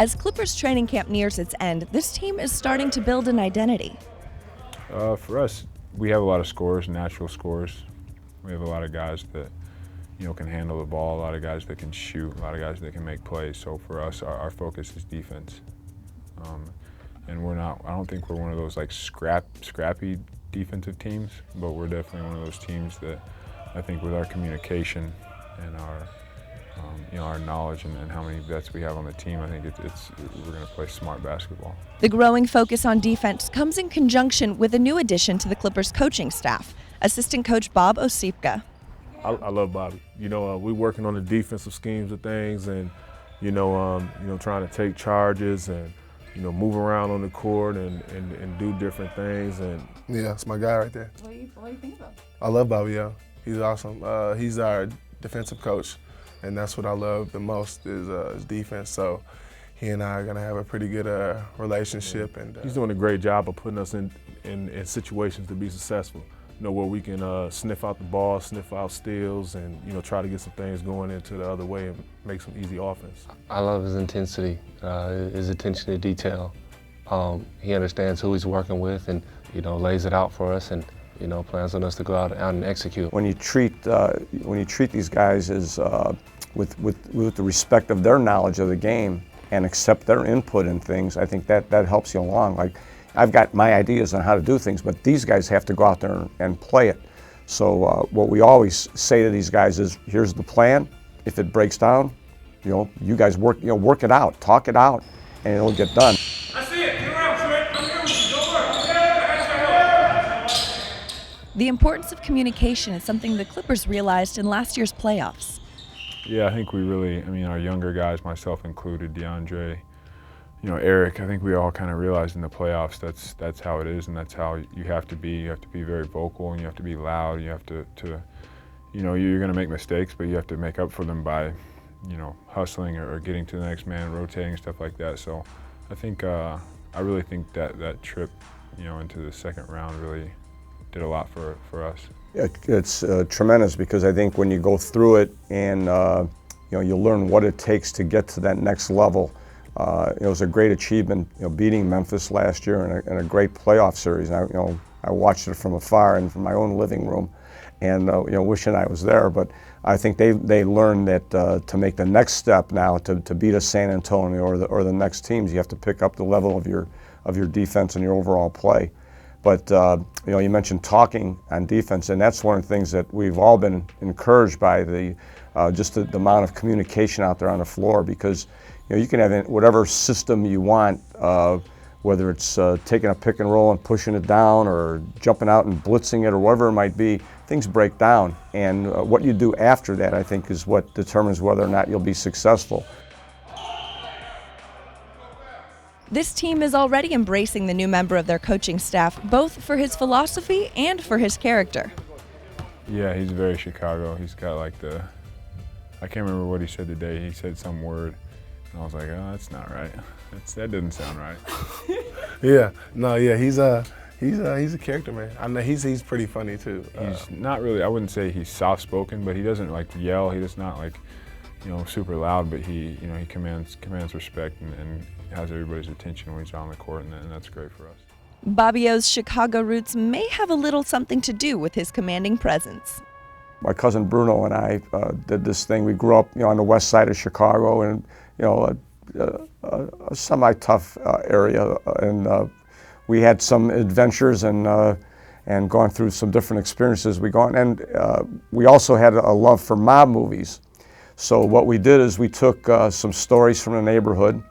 As Clippers training camp nears its end, this team is starting to build an identity. For us, we have a lot of scorers, natural scorers. We have a lot of guys that can handle the ball, a lot of guys that can shoot, a lot of guys that can make plays. So for us, our focus is defense. And I don't think we're one of those like scrappy defensive teams, but we're definitely one of those teams that I think with our communication and our knowledge and how many vets we have on the team, I think we're going to play smart basketball. The growing focus on defense comes in conjunction with a new addition to the Clippers coaching staff, assistant coach Bob Osipka. I love Bobby. We're working on the defensive schemes of things, and trying to take charges and move around on the court and do different things. And yeah, that's my guy right there. What do you think about him? I love Bobby. Yeah, he's awesome. He's our defensive coach, and that's what I love the most is defense. So he and I are gonna have a pretty good relationship. And he's doing a great job of putting us in situations to be successful. Where we can sniff out the ball, sniff out steals, and try to get some things going into the other way and make some easy offense. I love his intensity, his attention to detail. He understands who he's working with, and lays it out for us, and plans on us to go out and execute. When you treat these guys as with the respect of their knowledge of the game and accept their input in things, I think that helps you along. Like, I've got my ideas on how to do things, but these guys have to go out there and play it. So what we always say to these guys is, here's the plan. If it breaks down, you guys work it out, talk it out, and it'll get done. I see it. Get around, Trent. I'm here with you. Don't worry. The importance of communication is something the Clippers realized in last year's playoffs. Yeah, I think we really, our younger guys, myself included, DeAndre, Eric, I think we all kind of realized in the playoffs that's how it is, and that's how you have to be. You have to be very vocal, and you have to be loud. You have to you're going to make mistakes, but you have to make up for them by, hustling or getting to the next man, rotating, stuff like that. So I think, I really think that trip, into the second round really did a lot for us. It's tremendous, because I think when you go through it and you learn what it takes to get to that next level. It was a great achievement, beating Memphis last year in a great playoff series. And I watched it from afar and from my own living room, and wishing I was there. But I think they learned that to make the next step now to beat a San Antonio or the next teams, you have to pick up the level of your defense and your overall play. But you mentioned talking on defense, and that's one of the things that we've all been encouraged by, just the amount of communication out there on the floor, because you can have whatever system you want, whether it's taking a pick and roll and pushing it down, or jumping out and blitzing it, or whatever it might be. Things break down, and what you do after that, I think, is what determines whether or not you'll be successful. This team is already embracing the new member of their coaching staff, both for his philosophy and for his character. Yeah, he's very Chicago. He's got like I can't remember what he said today. He said some word, and I was like, oh, that's not right. That doesn't sound right. He's a character, man. I know he's pretty funny too. He's not really, I wouldn't say he's soft-spoken, but he doesn't like yell. He does not like, super loud, but he commands respect and has everybody's attention when he's on the court, and that's great for us. Bobby O's Chicago roots may have a little something to do with his commanding presence. My cousin Bruno and I did this thing. We grew up, on the west side of Chicago, and a semi-tough area, and we had some adventures and gone through some different experiences. We also had a love for mob movies. So what we did is we took some stories from the neighborhood,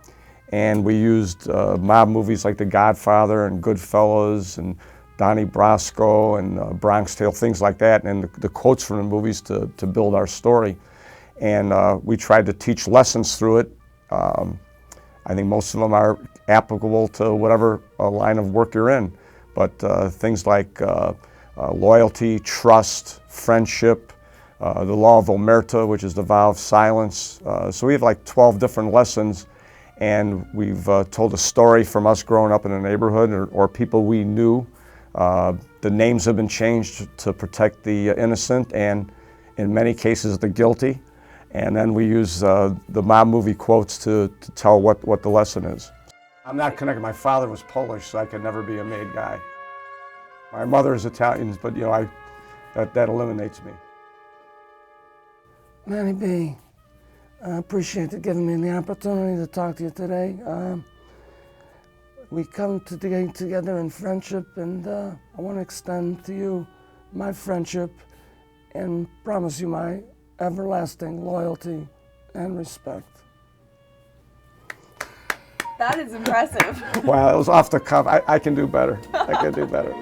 and we used mob movies like The Godfather and Goodfellas and Donnie Brasco and Bronx Tale, things like that, and the quotes from the movies to build our story. And we tried to teach lessons through it. I think most of them are applicable to whatever line of work you're in. But things like loyalty, trust, friendship, the law of omerta, which is the vow of silence. So we have like 12 different lessons, and we've told a story from us growing up in a neighborhood or people we knew. The names have been changed to protect the innocent and, in many cases, the guilty. And then we use the mob movie quotes to tell what the lesson is. I'm not connected. My father was Polish, so I could never be a made guy. My mother is Italian, but you know, that eliminates me. Manny B, I appreciate you giving me the opportunity to talk to you today. We come together in friendship, and I want to extend to you my friendship and promise you my everlasting loyalty and respect. That is impressive. Wow, it was off the cuff. I can do better. I can do better.